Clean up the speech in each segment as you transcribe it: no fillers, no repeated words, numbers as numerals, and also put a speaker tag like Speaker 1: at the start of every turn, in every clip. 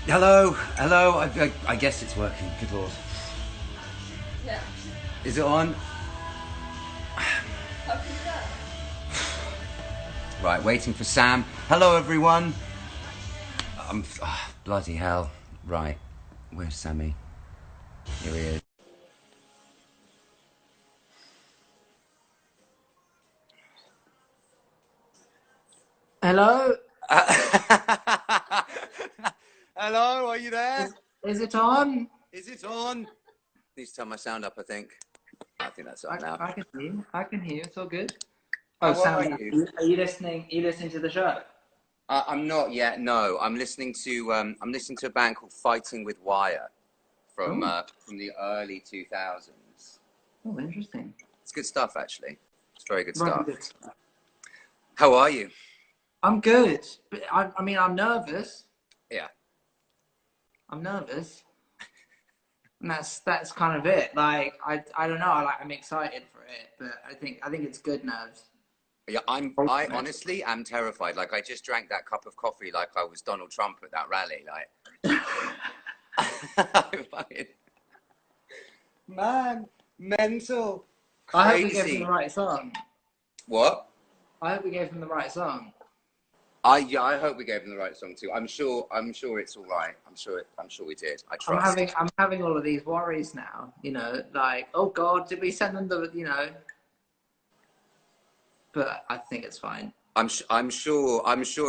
Speaker 1: Hello, hello. I guess it's working. Good lord.
Speaker 2: Yeah.
Speaker 1: Is it on?
Speaker 2: How can you tell?
Speaker 1: Right, waiting for Sam. Hello, everyone. Bloody hell. Right, where's Sammy? Here he is.
Speaker 3: Hello?
Speaker 1: Hello, are you there?
Speaker 3: Is it on?
Speaker 1: Is it on? Need to turn my sound up, I think. I think that's on now.
Speaker 3: I can hear you. I can hear you. It's all good. Oh,
Speaker 1: How are
Speaker 3: Sam,
Speaker 1: you?
Speaker 3: are you listening? Are you listening to the show?
Speaker 1: I'm not yet. No, I'm listening to a band called Fighting with Wire
Speaker 3: Oh,
Speaker 1: from the early 2000s.
Speaker 3: oh, interesting.
Speaker 1: It's good stuff, actually. It's very good
Speaker 3: Right,
Speaker 1: stuff.
Speaker 3: good.
Speaker 1: How are you?
Speaker 3: I'm good, but I mean, I'm nervous.
Speaker 1: Yeah.
Speaker 3: I'm nervous, and that's kind of it. Like, I don't know. I'm excited for it, but I think it's good nerves.
Speaker 1: Yeah, I honestly am terrified. Like I just drank that cup of coffee like I was Donald Trump at that rally. Like fucking- man, mental,
Speaker 3: I hope we gave him the
Speaker 1: crazy.
Speaker 3: right song.
Speaker 1: What?
Speaker 3: I hope we gave him the right song.
Speaker 1: I hope we gave him the right song too. I'm sure it's all right. I'm sure we did. I trust.
Speaker 3: I'm having all of these worries now. You know, like, oh God, did we send them the, you know? But I think it's fine.
Speaker 1: I'm sure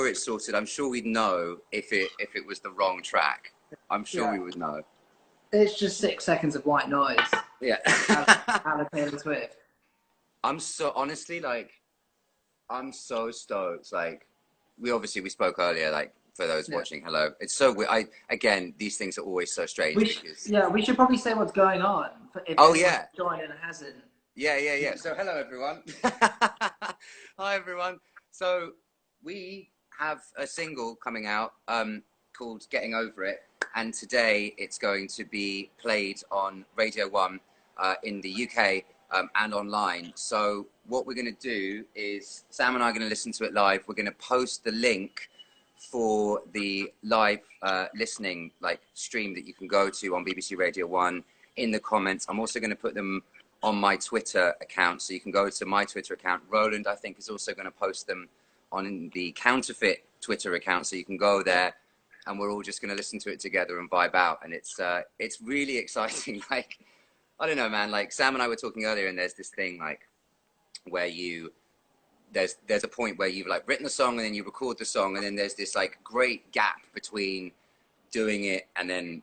Speaker 1: it's sorted. I'm sure we'd know if it was the wrong track. I'm sure
Speaker 3: Yeah,
Speaker 1: we would know.
Speaker 3: it's just 6 seconds of white noise.
Speaker 1: Yeah.
Speaker 3: Out of Taylor Swift.
Speaker 1: I'm so honestly like I'm so stoked. Like we spoke earlier. Like for those
Speaker 3: Yeah,
Speaker 1: watching, hello. It's so weird. I again these things are always so strange because
Speaker 3: we should probably say what's going on if
Speaker 1: oh
Speaker 3: anyone's
Speaker 1: yeah
Speaker 3: joined and hasn't.
Speaker 1: yeah. So hello everyone. Hi everyone. So we have a single coming out called Getting Over It, and today it's going to be played on Radio One in the UK and online. So what we're going to do is Sam and I are going to listen to it live. We're going to post the link for the live listening like stream that you can go to on BBC Radio One in the comments. I'm also going to put them on my Twitter account, so you can go to my Twitter account. Roland, I think, is also going to post them on the Counterfeit Twitter account, so you can go there, and we're all just going to listen to it together and vibe out. And it's really exciting. Like I don't know, man. Like Sam and I were talking earlier, and there's this thing like where there's a point where you've like written the song and then you record the song, and then there's this like great gap between doing it and then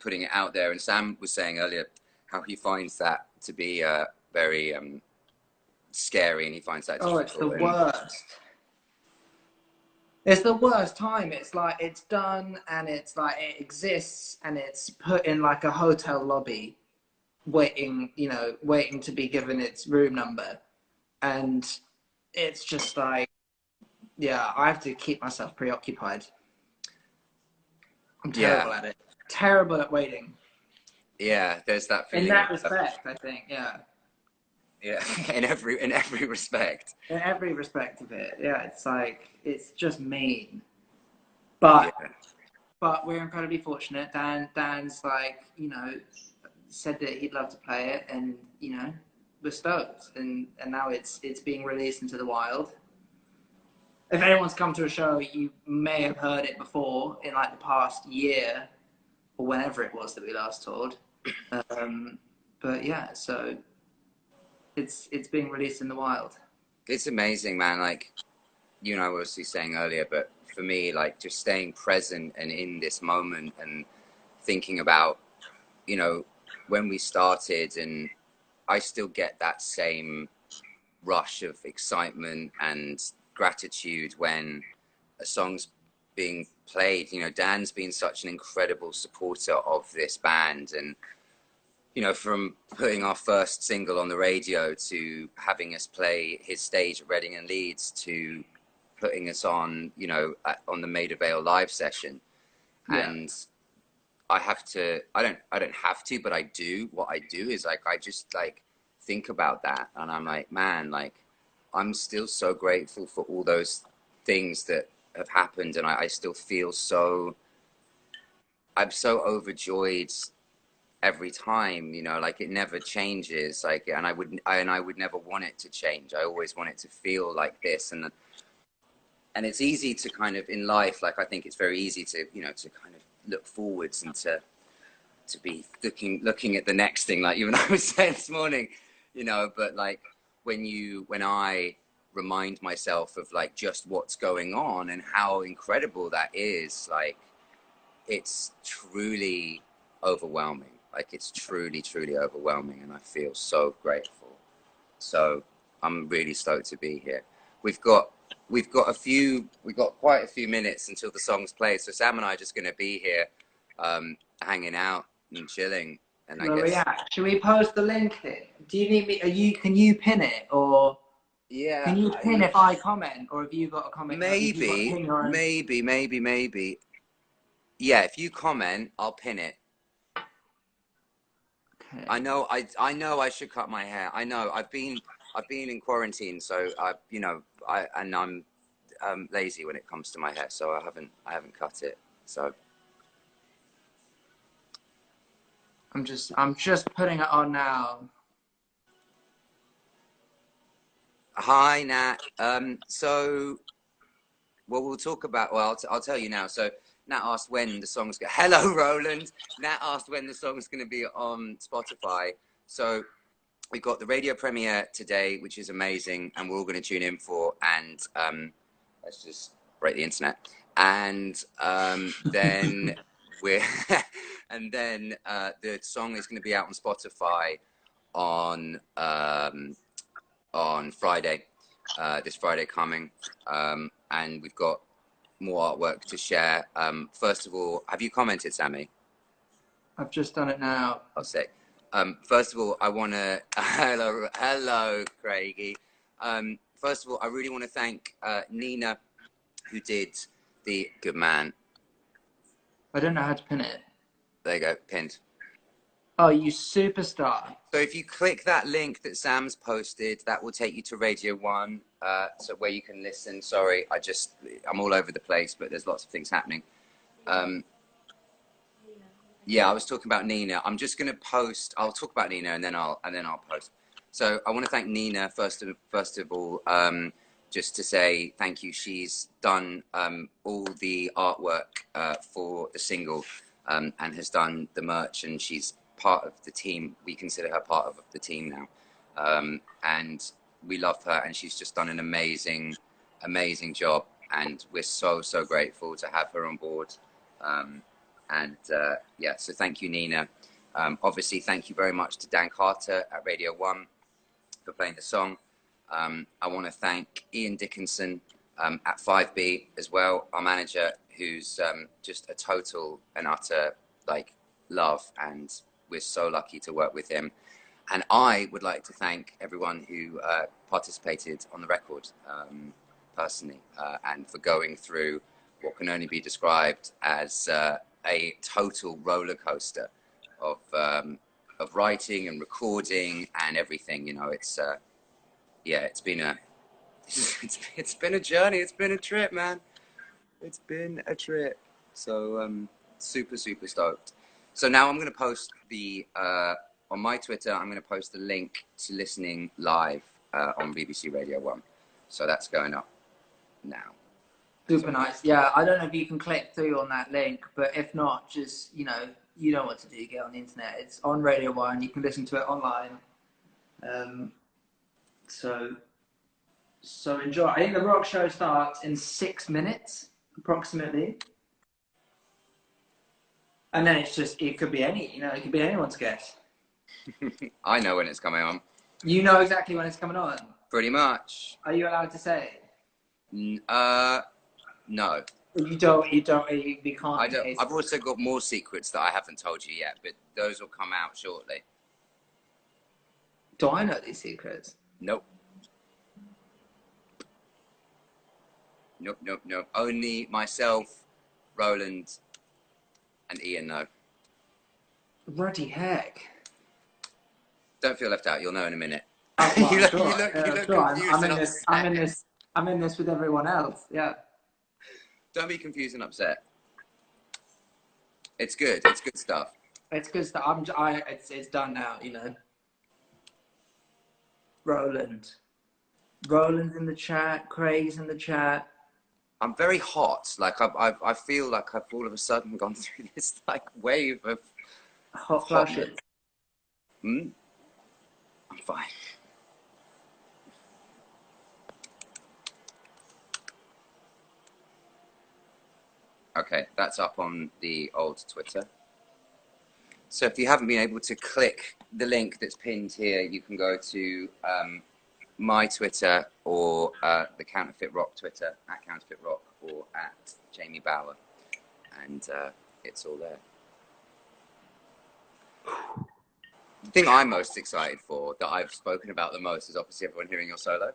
Speaker 1: putting it out there. And Sam was saying earlier how he finds that to be very scary, and he finds that
Speaker 3: Oh, it's the
Speaker 1: difficult. And
Speaker 3: worst. It's the worst time. It's like it's done and it's like it exists and it's put in like a hotel lobby, waiting, waiting to be given its room number, and it's just like, yeah, I have to keep myself preoccupied. I'm
Speaker 1: yeah,
Speaker 3: terrible at it. Terrible at waiting.
Speaker 1: yeah, there's that
Speaker 3: In
Speaker 1: feeling of
Speaker 3: that respect, I think, yeah.
Speaker 1: yeah, in every respect.
Speaker 3: In every respect of it, yeah. It's like it's just mean,
Speaker 1: Yeah,
Speaker 3: but we're incredibly fortunate. Dan's like, said that he'd love to play it, and we're stoked, and now it's being released into the wild. If anyone's come to a show, you may have heard it before in like the past year or whenever it was that we last toured. But yeah, so it's being released in the wild.
Speaker 1: it's amazing, man. Like you and I were obviously saying earlier, but for me, like just staying present and in this moment and thinking about, you know, when we started, and I still get that same rush of excitement and gratitude when a song's being played. Dan's been such an incredible supporter of this band, and from putting our first single on the radio to having us play his stage at Reading and Leeds to putting us on, on the Maida Vale live session.
Speaker 3: Yeah.
Speaker 1: And I don't have to, but I do. What I do is like, I just like think about that, and I'm like, man, like I'm still so grateful for all those things that have happened. And I still feel so I'm so overjoyed every time, you know, like it never changes, like, and I would never want it to change. I always want it to feel like this. And it's easy to kind of in life, like I think it's very easy to, you know, to kind of look forwards and to be looking at the next thing, like even I was saying this morning, you know, but like when I remind myself of like just what's going on and how incredible that is, like it's truly overwhelming. Like it's truly, truly overwhelming, and I feel so grateful. So I'm really stoked to be here. We've got quite a few minutes until the song's played. So Sam and I are just going to be here, hanging out and chilling. And I guess,
Speaker 3: yeah. Should we post the link here? Do you need me? Can you pin it, or
Speaker 1: yeah,
Speaker 3: can you pin if I comment, or have you got a comment?
Speaker 1: maybe. Yeah, if you comment, I'll pin it.
Speaker 3: Okay.
Speaker 1: I know I should cut my hair. I know I've been in quarantine, so I'm lazy when it comes to my hair, so I haven't cut it. So
Speaker 3: I'm just putting it on now.
Speaker 1: hi Nat. So well, we'll talk about. Well, I'll tell you now. So Nat asked when the song's going. Hello, Roland. Nat asked when the song's going to be on Spotify. So we've got the radio premiere today, which is amazing, and we're all going to tune in for. And let's just break the internet. And then we're, and then the song is going to be out on Spotify on Friday, this Friday coming. And we've got more artwork to share. First of all, have you commented, Sammy?
Speaker 3: I've just done it now.
Speaker 1: I'll say. First of all, I want to hello, Craigie. First of all, I really want to thank Nina, who did the good man.
Speaker 3: I don't know how to pin it.
Speaker 1: There you go, pinned.
Speaker 3: Oh, you superstar.
Speaker 1: So if you click that link that Sam's posted, that will take you to Radio 1, so where you can listen. Sorry, I'm all over the place, but there's lots of things happening. Yeah, I was talking about Nina. I'm just going to post. I'll talk about Nina and then I'll post. So I want to thank Nina first of all, just to say thank you. She's done all the artwork for the single and has done the merch, and she's part of the team. We consider her part of the team now, and we love her. And she's just done an amazing job, and we're so grateful to have her on board. Yeah, so thank you, Nina. Obviously, thank you very much to Dan Carter at Radio 1 for playing the song. I want to thank Ian Dickinson at 5B as well, our manager, who's just a total and utter love, and we're so lucky to work with him. And I would like to thank everyone who participated on the record personally, and for going through what can only be described as a total roller coaster of writing and recording and everything. You know, it's been a journey. It's been a trip, man. It's been a trip. So super stoked. So now I'm going to post on my Twitter, I'm going to post the link to listening live on BBC Radio 1. So that's going up now.
Speaker 3: Super nice. Yeah, I don't know if you can click through on that link, but if not, just, you know what to do. Get on the internet. It's on Radio 1. You can listen to it online. So enjoy. I think the rock show starts in 6 minutes, approximately. And then it could be it could be anyone's guess.
Speaker 1: I know when it's coming on.
Speaker 3: You know exactly when it's coming on?
Speaker 1: Pretty much.
Speaker 3: Are you allowed to say?
Speaker 1: No.
Speaker 3: You can't.
Speaker 1: I don't. I've also got more secrets that I haven't told you yet, but those will come out shortly.
Speaker 3: Do I know these secrets?
Speaker 1: Nope. Only myself, Roland, and Ian know.
Speaker 3: Bloody heck.
Speaker 1: Don't feel left out. You'll know in a minute.
Speaker 3: Oh, well,
Speaker 1: you look
Speaker 3: sure.
Speaker 1: confused.
Speaker 3: I'm in this with everyone else. Yeah.
Speaker 1: Don't be confused and upset. It's good. It's good stuff.
Speaker 3: It's good stuff. It's done now, you know. Roland's in the chat. Craig's in the chat.
Speaker 1: I'm very hot. Like I feel like I've all of a sudden gone through this like wave of
Speaker 3: Hot flashes.
Speaker 1: I'm fine. Okay, that's up on the old Twitter. So if you haven't been able to click the link that's pinned here, you can go to my Twitter or the Counterfeit Rock Twitter, at Counterfeit Rock or at Jamie Bauer. And it's all there. The thing I'm most excited for, that I've spoken about the most, is obviously everyone hearing your solo.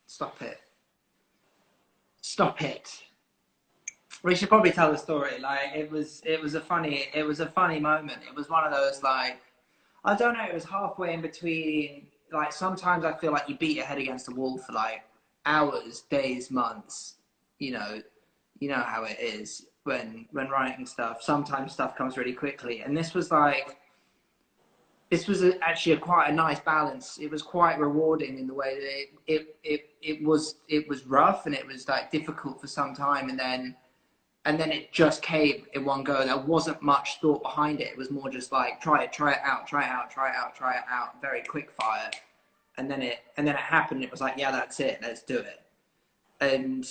Speaker 3: Stop it. Stop it. We should probably tell the story. Like it was a funny moment. It was one of those like, I don't know, it was halfway in between. Like sometimes I feel like you beat your head against the wall for like hours, days, months. You know how it is when writing stuff. Sometimes stuff comes really quickly, and this was actually quite a nice balance. It was quite rewarding in the way that it was rough and it was like difficult for some time, and then it just came in one go. There wasn't much thought behind it. It was more just like try it out, very quick fire, and then it happened. It was like, yeah, that's it, let's do it. And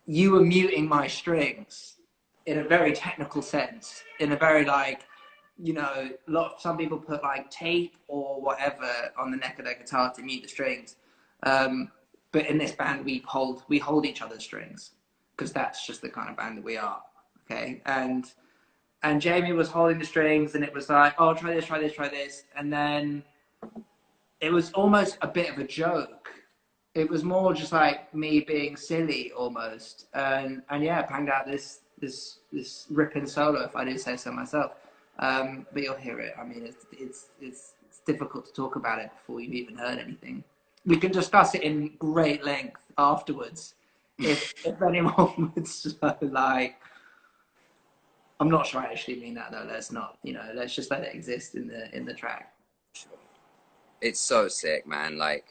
Speaker 3: you were muting my strings in a very technical sense, in a very like, you know, some people put like tape or whatever on the neck of their guitar to mute the strings. But in this band, we hold each other's strings, because that's just the kind of band that we are. Okay. And Jamie was holding the strings, and it was like, oh, try this. And then it was almost a bit of a joke. It was more just like me being silly almost. And yeah, banged out this ripping solo, if I do say so myself. But you'll hear it. I mean, it's difficult to talk about it before you've even heard anything. We can discuss it in great length afterwards, if anyone would like. I'm not sure I actually mean that though. Let's not, let's just let it exist in the track.
Speaker 1: Sure. It's so sick, man. Like,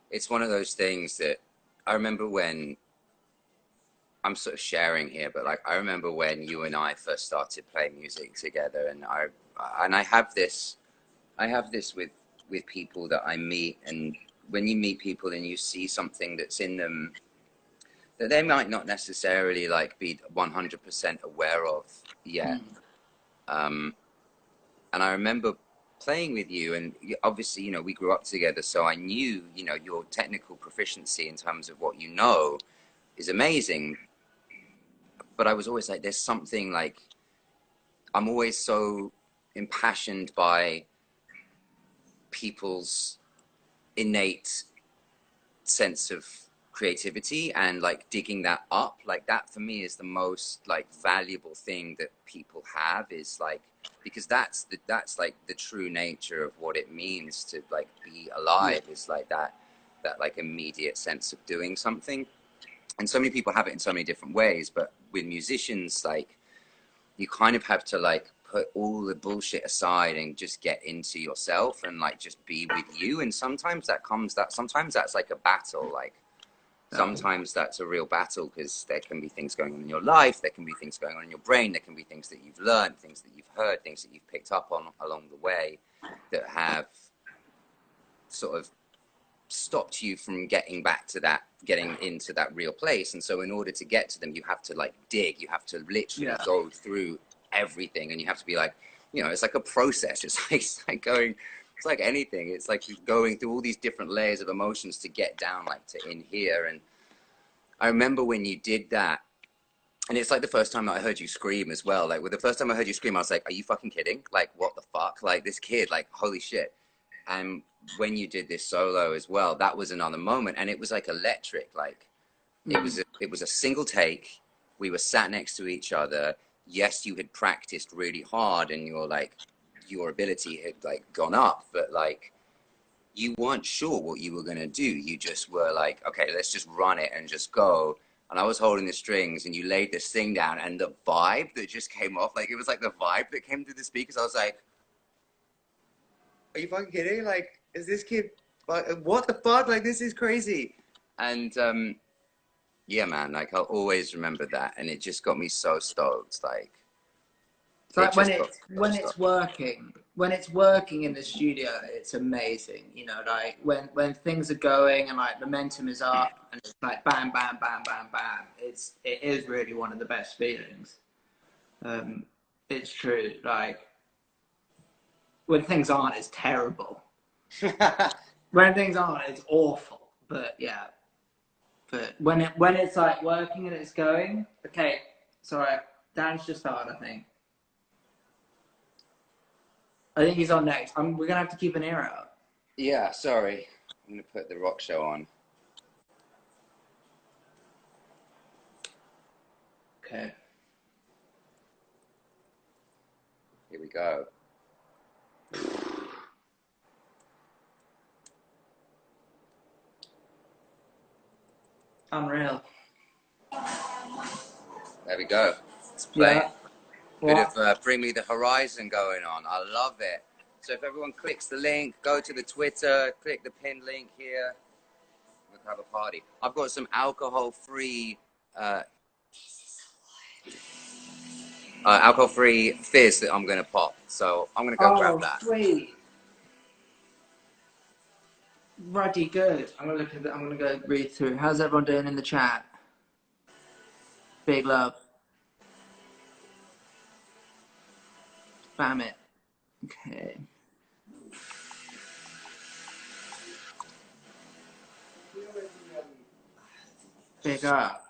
Speaker 1: it's one of those things that I remember when. I'm sort of sharing here, but like I remember when you and I first started playing music together, and I have this with people that I meet, and when you meet people and you see something that's in them that they might not necessarily like be 100% aware of yet. And I remember playing with you, and obviously, we grew up together, so I knew, your technical proficiency in terms of what you know is amazing. But I was always like, there's something like, I'm always so impassioned by people's innate sense of creativity, and like digging that up. Like that for me is the most like valuable thing that people have, is like, because that's like the true nature of what it means to like be alive, is like that like immediate sense of doing something. And so many people have it in so many different ways, but with musicians, like, you kind of have to like put all the bullshit aside and just get into yourself and like just be with you. And sometimes sometimes that's like a battle. Like sometimes that's a real battle, because there can be things going on in your life, there can be things going on in your brain, there can be things that you've learned, things that you've heard, things that you've picked up on along the way that have sort of stopped you from getting into that real place. And so in order to get to them, you have to like dig, you have to literally go through everything, and you have to be like, it's like a process. It's like anything. It's like you're going through all these different layers of emotions to get down like to in here. And I remember when you did that, and it's like the first time that I heard you scream as well. Like, with the first time I heard you scream, I was like, are you fucking kidding? Like, what the fuck? Like, this kid, like, holy shit. And when you did this solo as well, that was another moment, and it was like electric. Like it was a single take. We were sat next to each other. Yes, you had practiced really hard, and your ability had like gone up, but like you weren't sure what you were gonna do. You just were like, okay, let's just run it and just go. and I was holding the strings, and you laid this thing down, and the vibe that just came off, like it was like the vibe that came through the speakers. I was like, "Are you fucking kidding? Like, is this kid? What the fuck? Like, this is crazy." And yeah, man, like I'll always remember that, and it just got me so stoked. Like,
Speaker 3: It's like when it's working in the studio, it's amazing. You know, like when things are going and like momentum is up and it's like bam, bam, bam, bam, bam. It is really one of the best feelings. It's true. Like when things aren't, it's terrible. When things aren't, it's awful. But yeah, but when it's like working and it's going, okay. Sorry, Dan's just started, I think. I think he's on next. We're gonna have to keep an ear out.
Speaker 1: Yeah, sorry. I'm gonna put the rock show on.
Speaker 3: Okay.
Speaker 1: Here we go.
Speaker 3: Unreal.
Speaker 1: There we go. Let's play.
Speaker 3: Yeah.
Speaker 1: Bit of Bring Me the Horizon going on. I love it. So if everyone clicks the link, go to the Twitter, click the pinned link here, we'll have a party. I've got some alcohol-free fizz that I'm gonna pop. So I'm gonna go grab that.
Speaker 3: Sweet. Ruddy, good. I'm gonna go read through. How's everyone doing in the chat? Big love. Spam it. Okay. Big up.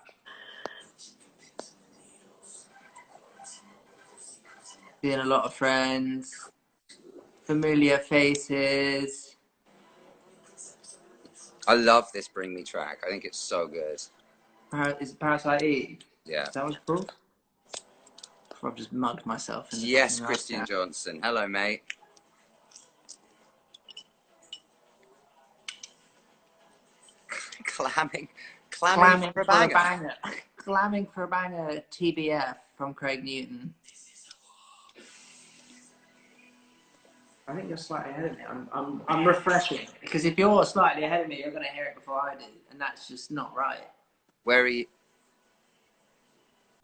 Speaker 3: Seeing a lot of friends. Familiar faces.
Speaker 1: I love this Bring Me track. I think it's so good.
Speaker 3: Is it Parasite Eve?
Speaker 1: Yeah.
Speaker 3: Is that what it's called? I've just mugged myself.
Speaker 1: Yes, Christian Johnson. Hello, mate. Clamming for a banger.
Speaker 3: Clamming for a banger. TBF from Craig Newton. I think you're slightly ahead of me. I'm refreshing because if you're slightly ahead of me, you're going to hear it before I do, and that's just not right.
Speaker 1: Where are you?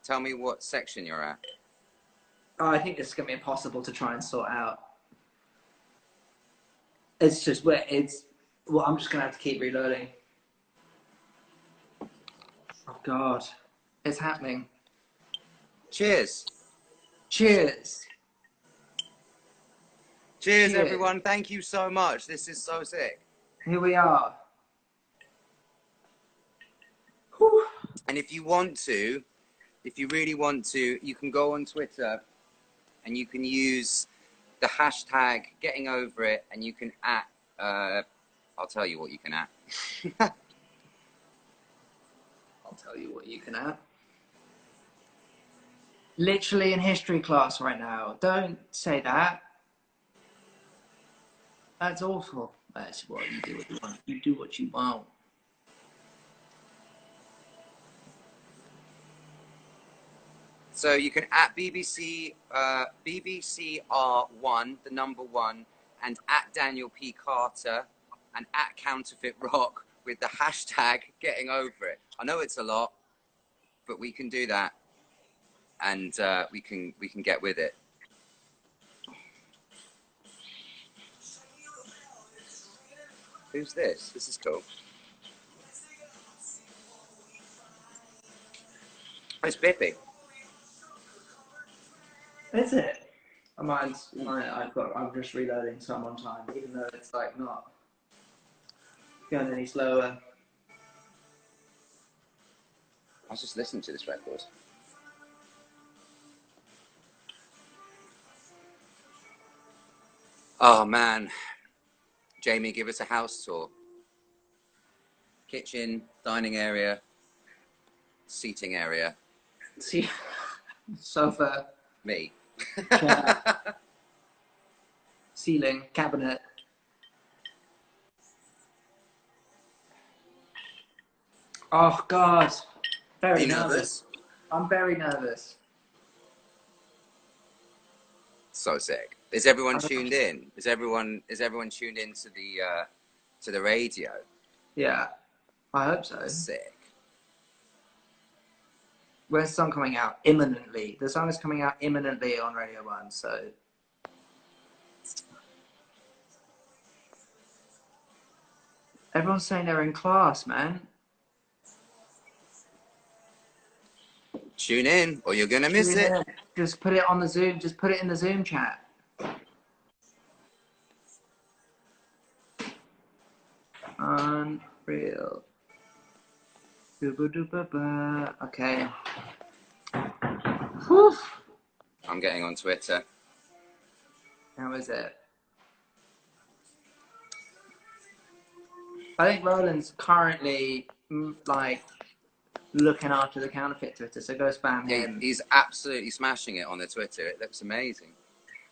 Speaker 1: Tell me what section you're at.
Speaker 3: Oh, I think it's going to be impossible to try and sort out. It's just where it's. Well, I'm just going to have to keep reloading. Oh God, it's happening.
Speaker 1: Cheers.
Speaker 3: Cheers.
Speaker 1: Cheers, everyone. Thank you so much. This is so sick.
Speaker 3: Here we are. Whew.
Speaker 1: And if you want to, if you really want to, you can go on Twitter and you can use the hashtag getting over it, and you can I'll tell you what you can at.
Speaker 3: I'll tell you what you can at. Literally in history class right now. Don't say that. That's awful. That's what you do. What you want. You do what you want.
Speaker 1: So you can at BBC BBCR1, the number 1, and at Daniel P. Carter and at Counterfeit Rock with the hashtag getting over it. I know it's a lot, but we can do that, and we can get with it. Who's this? This is cool. It's Bippy.
Speaker 3: Is it? I'm just reloading, so I'm on time, even though it's like not going any slower.
Speaker 1: I was just listening to this record. Oh man, Jamie, give us a house tour. Kitchen, dining area, seating area.
Speaker 3: See, sofa,
Speaker 1: Me.
Speaker 3: chair, ceiling, cabinet. Oh God,
Speaker 1: Are
Speaker 3: Very
Speaker 1: you
Speaker 3: nervous.
Speaker 1: nervous?
Speaker 3: I'm very nervous.
Speaker 1: So sick. Is everyone tuned in? Is everyone tuned in to the radio?
Speaker 3: Yeah, I hope so.
Speaker 1: Sick.
Speaker 3: Where's the song coming out? Imminently. The song is coming out imminently on Radio 1, so... Everyone's saying they're in class, man.
Speaker 1: Tune in, or you're gonna miss it.
Speaker 3: Just put it on the Zoom. Just put it in the Zoom chat. Unreal. Okay. Whew.
Speaker 1: I'm getting on Twitter.
Speaker 3: How is it? I think Roland's currently like looking after the counterfeit Twitter, so go spam him.
Speaker 1: He's absolutely smashing it on the Twitter. It looks amazing.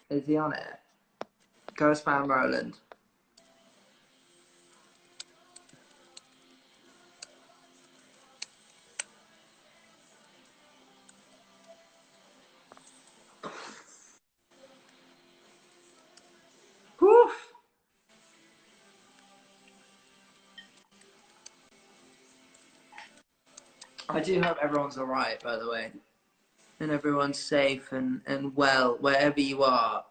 Speaker 3: Is he on it? Go spam Roland. Whew. I do hope everyone's alright, by the way. And everyone's safe and well, wherever you are.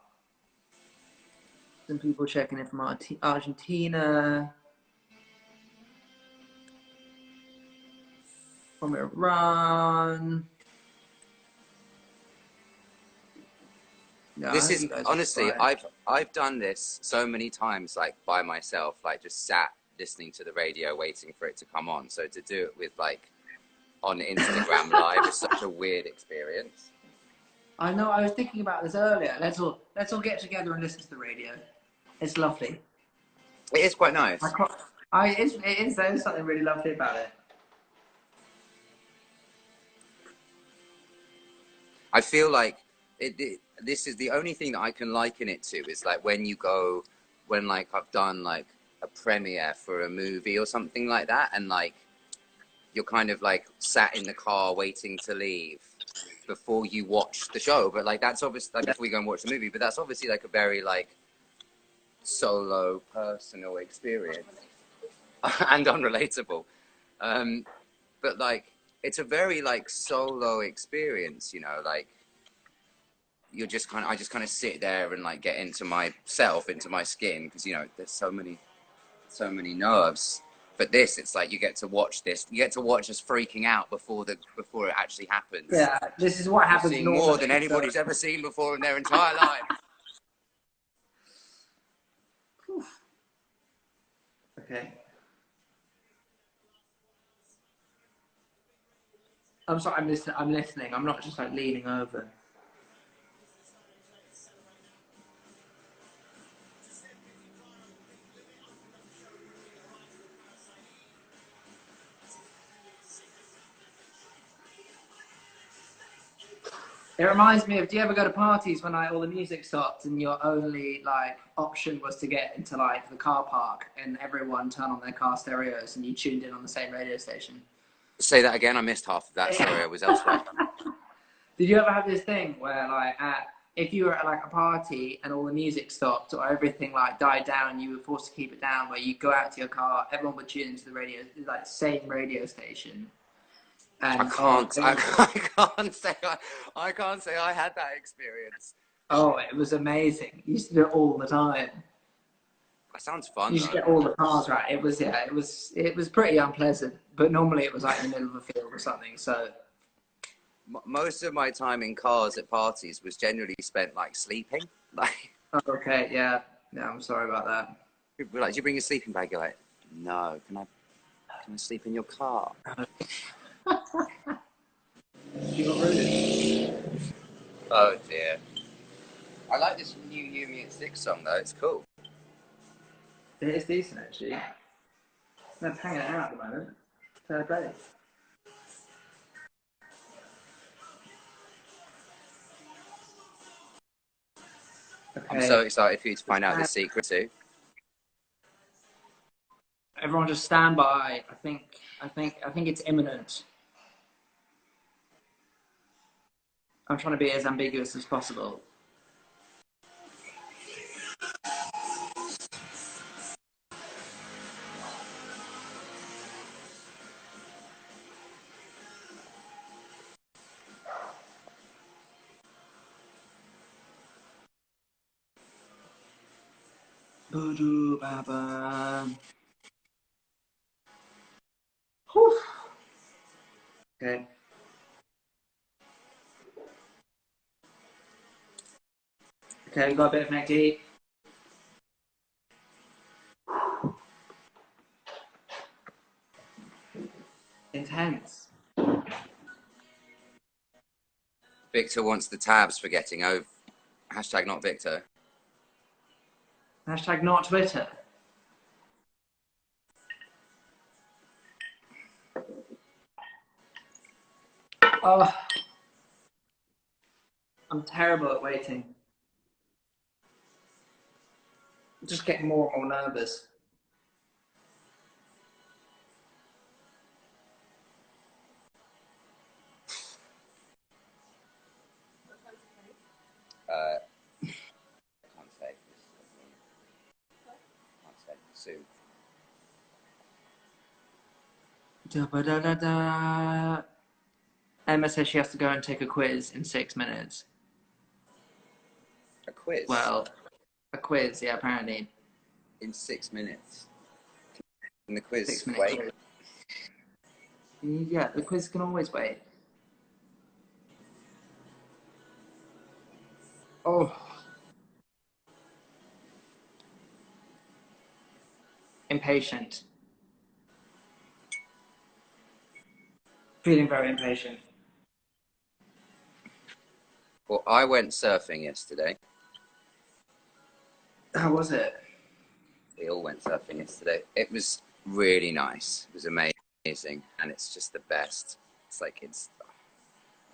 Speaker 3: Some people checking in from Argentina. From Iran. No,
Speaker 1: This is honestly, I've done this so many times, like by myself, like just sat listening to the radio, waiting for it to come on. So to do it with like on Instagram Live is such a weird experience.
Speaker 3: I know. I was thinking about this earlier. Let's all get together and listen to the radio. It's lovely.
Speaker 1: It is quite nice.
Speaker 3: There is something really lovely about it.
Speaker 1: I feel like this is the only thing that I can liken it to is like when like I've done like a premiere for a movie or something like that, and like you're kind of like sat in the car waiting to leave before you watch the show, but like that's obviously like before you go and watch the movie, but that's obviously like a very like solo personal experience and unrelatable, but like it's a very like solo experience, you know, like I just kind of sit there and like get into myself, into my skin, because you know there's so many nerves. But this, it's like you get to watch us freaking out before it actually happens.
Speaker 3: Yeah, this is what happens.
Speaker 1: Seeing more than anybody's ever seen before in their entire life.
Speaker 3: Okay. I'm sorry. I'm listening. I'm not just like leaning over. It reminds me of, do you ever go to parties when like all the music stopped and your only like option was to get into like the car park and everyone turned on their car stereos and you tuned in on the same radio station?
Speaker 1: Say that again. I missed half of that. Sorry, I was elsewhere.
Speaker 3: Did you ever have this thing where like if you were at like a party and all the music stopped or everything like died down, you were forced to keep it down, where you go out to your car, everyone would tune into the radio, like same radio station? And
Speaker 1: I can't say I had that experience.
Speaker 3: Oh, it was amazing. You used to do it all the time.
Speaker 1: That sounds fun.
Speaker 3: You should get all the cars right. It was pretty unpleasant, but normally it was like in the middle of a field or something. So
Speaker 1: most of my time in cars at parties was generally spent like sleeping. Like,
Speaker 3: oh, okay, yeah, I'm sorry about that.
Speaker 1: people were like, "Do you bring your sleeping bag?" You're like, "No, can I sleep in your car?"
Speaker 3: You got rude.
Speaker 1: Oh dear. I like this new You, Me and Six song though. It's cool.
Speaker 3: It is decent actually. I'm hanging it out at the moment. Third base. Okay.
Speaker 1: I'm so excited for you to find out the secret too.
Speaker 3: Everyone just stand by. I think it's imminent. I'm trying to be as ambiguous as possible. Voodoo Baba. Whew. Okay. Okay, we got a bit of neck deep. Intense.
Speaker 1: Victor wants the tabs for getting over. Hashtag not Victor.
Speaker 3: Hashtag not Twitter. Oh, I'm terrible at waiting. I'm just getting more and more nervous.
Speaker 1: Can't say. Can't say. Soon.
Speaker 3: Da-ba-da-da-da. Emma says she has to go and take a quiz in 6 minutes.
Speaker 1: A quiz?
Speaker 3: Well, a quiz, yeah, apparently.
Speaker 1: In 6 minutes. And the quiz
Speaker 3: 6 minutes.
Speaker 1: wait?
Speaker 3: Yeah, the quiz can always wait. Oh. Impatient. Feeling very impatient.
Speaker 1: Well, I went surfing yesterday.
Speaker 3: How was it?
Speaker 1: We all went surfing yesterday. It was really nice. It was amazing. And it's just the best. It's like, I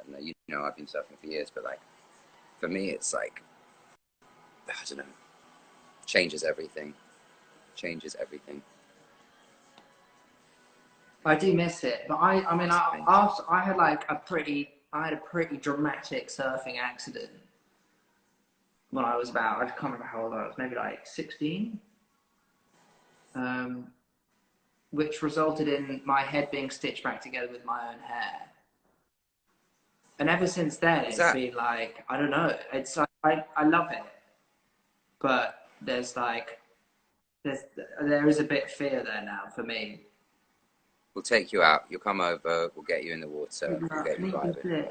Speaker 1: don't know, you know, I've been surfing for years, but like, for me, it's like, I don't know, changes everything. Changes everything.
Speaker 3: I do miss it, but I had a pretty dramatic surfing accident when I was about, I can't remember how old I was, maybe like 16, which resulted in my head being stitched back together with my own hair. And ever since then, it's been like, I don't know, it's like, I love it, but there is a bit of fear there now for me.
Speaker 1: We'll take you out. You'll come over. We'll get you in the water. We'll get you driving.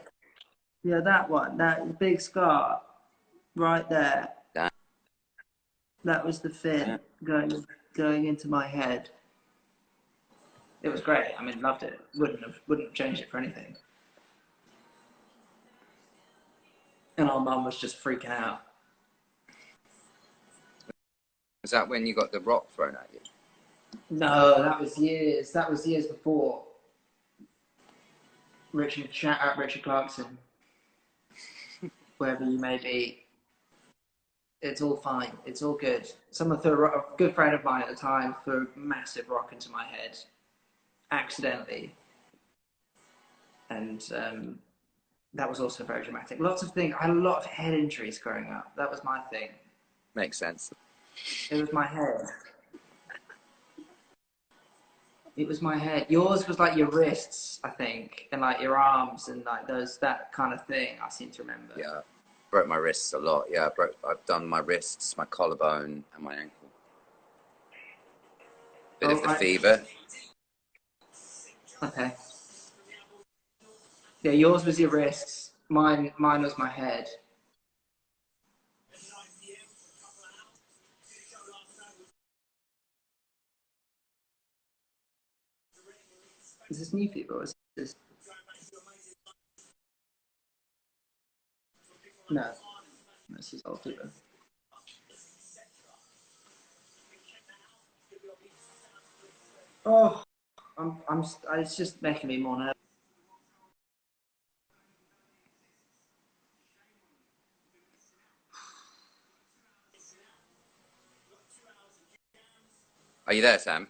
Speaker 3: Yeah, that one, that big scar right there. That was the fin going into my head. It was great. I mean, loved it. Wouldn't have changed it for anything. And our mum was just freaking out.
Speaker 1: Was that when you got the rock thrown at you?
Speaker 3: No, that was years. That was years before. Shout out Richard Clarkson. Wherever you may be. It's all fine. It's all good. A good friend of mine at the time threw a massive rock into my head. Accidentally. And that was also very dramatic. Lots of things. I had a lot of head injuries growing up. That was my thing.
Speaker 1: Makes sense.
Speaker 3: It was my head. It was my head. Yours was like your wrists, I think, and like your arms and like that kind of thing. I seem to remember.
Speaker 1: Yeah, broke my wrists a lot. Yeah, I've done my wrists, my collarbone, and my ankle. Bit of the fever.
Speaker 3: Okay. Yeah, yours was your wrists. Mine was my head. Is this new fever or is this? No, this is old fever. Oh, it's just making me more nervous.
Speaker 1: Are you there, Sam?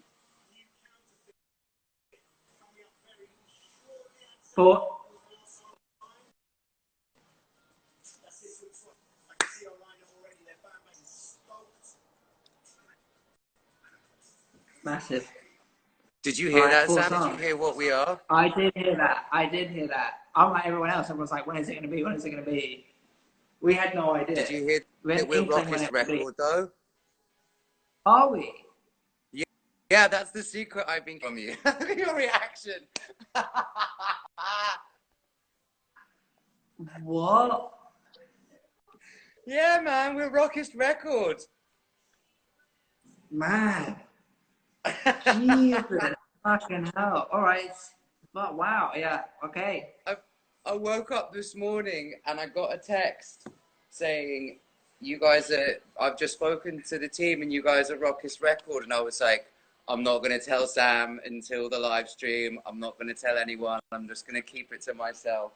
Speaker 3: Massive.
Speaker 1: Did you hear
Speaker 3: Alright,
Speaker 1: that,
Speaker 3: full
Speaker 1: Sam? Did you
Speaker 3: song.
Speaker 1: hear what we are?
Speaker 3: I did hear that. I did hear that. Unlike everyone else, everyone's like, when is it going to be? When is it going to be? We had no idea.
Speaker 1: Did you hear
Speaker 3: We had
Speaker 1: that
Speaker 3: an
Speaker 1: we're
Speaker 3: inkling when
Speaker 1: Rockest
Speaker 3: it would be.
Speaker 1: Record, though?
Speaker 3: Are we?
Speaker 1: Yeah, that's the secret I've been from you. Your reaction.
Speaker 3: What?
Speaker 1: Yeah, man, we're Rockest Record.
Speaker 3: Man. Jesus. Fucking hell. Alright. But wow, yeah, okay.
Speaker 1: I woke up this morning and I got a text saying, you guys are, I've just spoken to the team and you guys are Rockest Record. And I was like, I'm not going to tell Sam until the live stream. I'm not going to tell anyone. I'm just going to keep it to myself.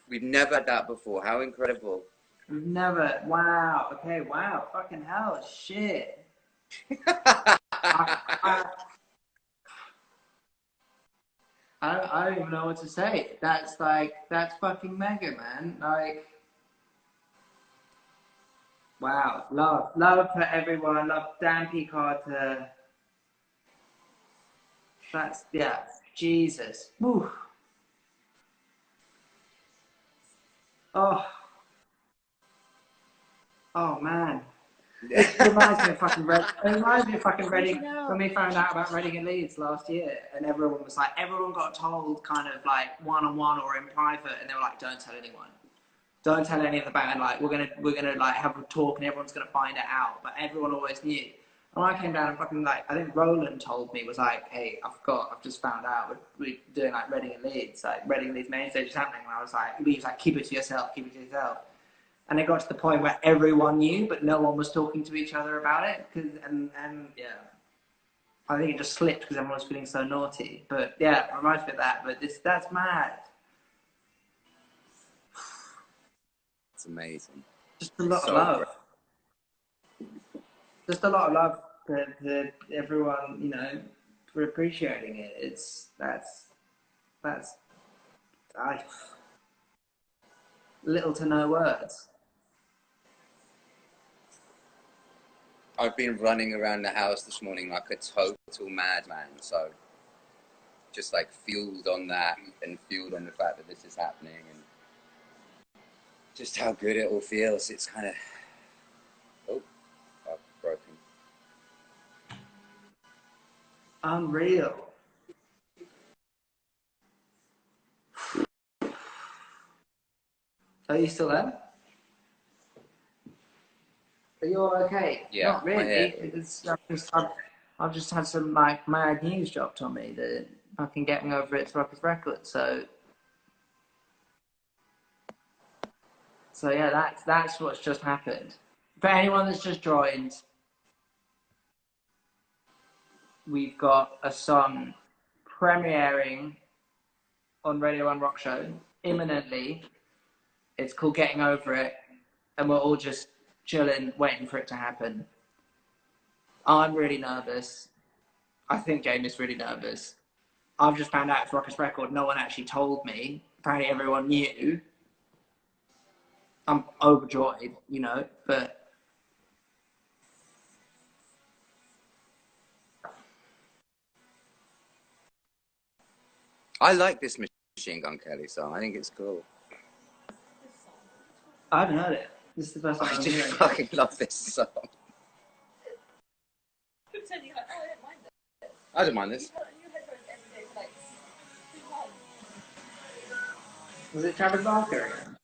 Speaker 1: We've never had that before. How incredible.
Speaker 3: We've never. Wow. Okay. Wow. Fucking hell. Shit. I don't even know what to say. That's fucking mega, man. Like, wow. Love for everyone. Love Dan P. Carter. That's, yeah. Jesus. Whew. Oh. Oh, man. It reminds me of fucking Reading when we found out about Reading and Leeds last year, and everyone got told kind of like one-on-one or in private, and they were like, don't tell anyone, don't tell any of the band, like we're gonna like have a talk and everyone's gonna find it out, but everyone always knew. And I came down and fucking like, I think Roland told me, was like, hey, I've just found out we're doing like Reading and Leeds, like Reading and Leeds main stage is happening, and I was like, he was like, keep it to yourself. And it got to the point where everyone knew, but no one was talking to each other about it. And yeah, I think it just slipped because everyone was feeling so naughty. But yeah, it reminds me of that. But that's mad.
Speaker 1: It's amazing.
Speaker 3: Just a lot of love. Just a lot of love to everyone, you know, for appreciating it. That's little to no words.
Speaker 1: I've been running around the house this morning like a total madman. So just like fueled on that and fueled on the fact that this is happening and just how good it all feels. It's kind of, I've broken.
Speaker 3: Unreal. Are you still there? Are you all okay?
Speaker 1: Yeah,
Speaker 3: Not really. I've just had some like mad news dropped on me that fucking Getting Over It's Rockest Record. So yeah, that's what's just happened. For anyone that's just joined, we've got a song premiering on Radio 1 Rock Show imminently. It's called Getting Over It, and we're all just chilling, waiting for it to happen. I'm really nervous. I think Jamie's really nervous. I've just found out it's Rockest Record. No one actually told me. Apparently everyone knew. I'm overjoyed, you know, but
Speaker 1: I like this Machine Gun Kelly song. I think it's cool.
Speaker 3: I haven't heard it. This is the first time
Speaker 1: I
Speaker 3: I'm
Speaker 1: just
Speaker 3: hearing it.
Speaker 1: fucking love this song.
Speaker 2: Pretending like, oh, I don't mind it.
Speaker 1: I don't mind this.
Speaker 2: You had new headphones every day for like 2 months.
Speaker 3: Was it Travis Barker again?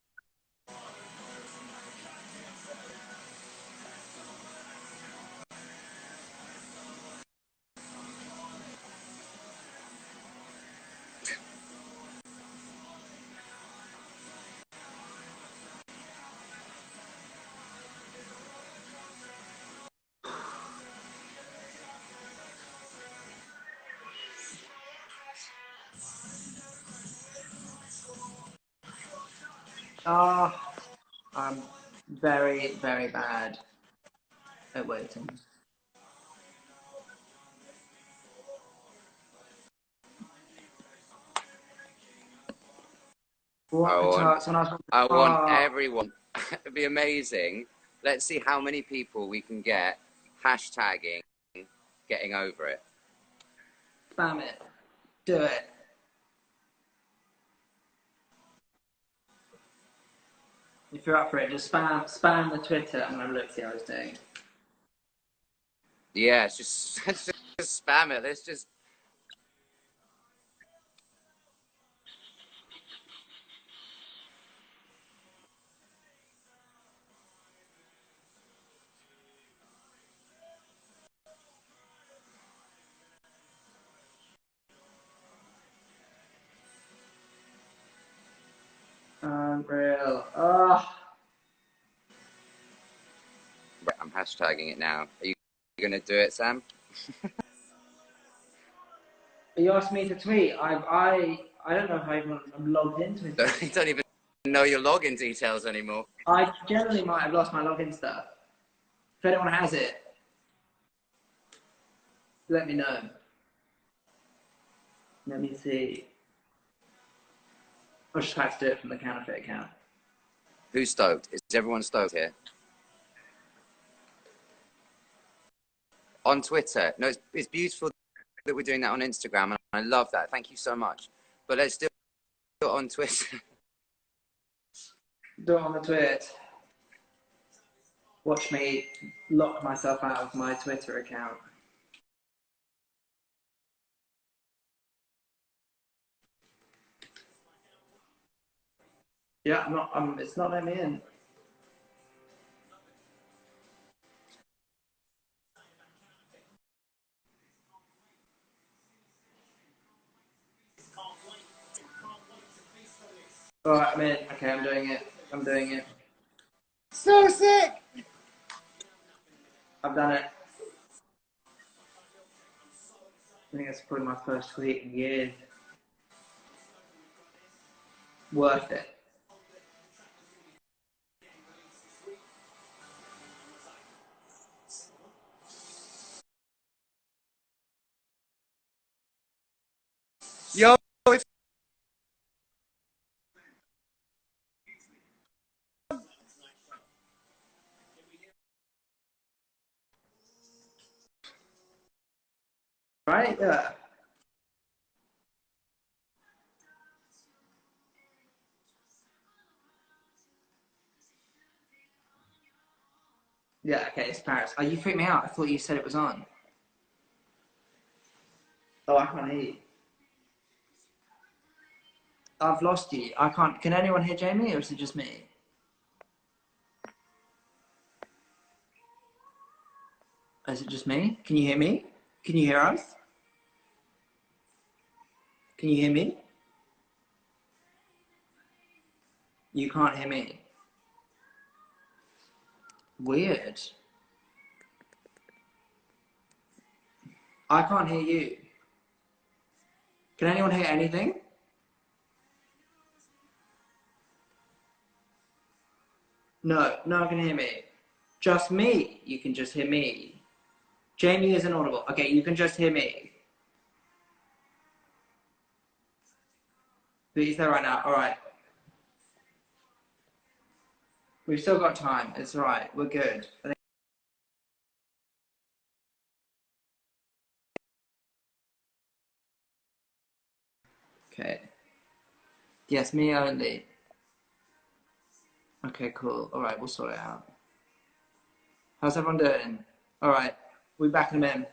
Speaker 3: Oh, I'm very, very bad at waiting.
Speaker 1: I want everyone. It'd be amazing. Let's see how many people we can get hashtagging getting over it.
Speaker 3: Spam it. Do it. If you're up for it, just spam the Twitter. I'm gonna look see how it's doing.
Speaker 1: Yeah, it's just, just spam it. Let's just.
Speaker 3: Unreal. Oh.
Speaker 1: I'm hashtagging it now. Are you gonna do it, Sam?
Speaker 3: You asked me to tweet. I don't know if I'm logged into it.
Speaker 1: You don't even know your login details anymore.
Speaker 3: I generally might have lost my login stuff. If anyone has it, let me know. Let me see. I'll just have to do it from the Counterfeit account.
Speaker 1: Who's stoked? Is everyone stoked here? On Twitter. No, it's beautiful that we're doing that on Instagram, and I love that. Thank you so much. But let's do it on Twitter.
Speaker 3: Do it on the Twit. Watch me lock myself out of my Twitter account. Yeah, I'm not. It's not letting me in. All right, I'm in. Okay, I'm doing it. I'm doing it.
Speaker 1: So sick!
Speaker 3: I've done it. I think that's probably my first tweet in years. Worth it.
Speaker 1: Yo, it's
Speaker 3: Right? Yeah. Yeah, okay, it's Paris. Oh, you freaked me out. I thought you said it was on. Oh, I can't hear you. I've lost you. I can't. Can anyone hear Jamie, or is it just me? Is it just me? Can you hear me? Can you hear us? Can you hear me? You can't hear me. Weird. I can't hear you. Can anyone hear anything? No, no one can hear me. Just me. You can just hear me. Jamie isn't audible. Okay, you can just hear me. But he's there right now. All right. We've still got time. It's all right. We're good. I think. Okay. Yes, me only. Okay, cool. All right, we'll sort it out. How's everyone doing? All right, we'll be back in a minute.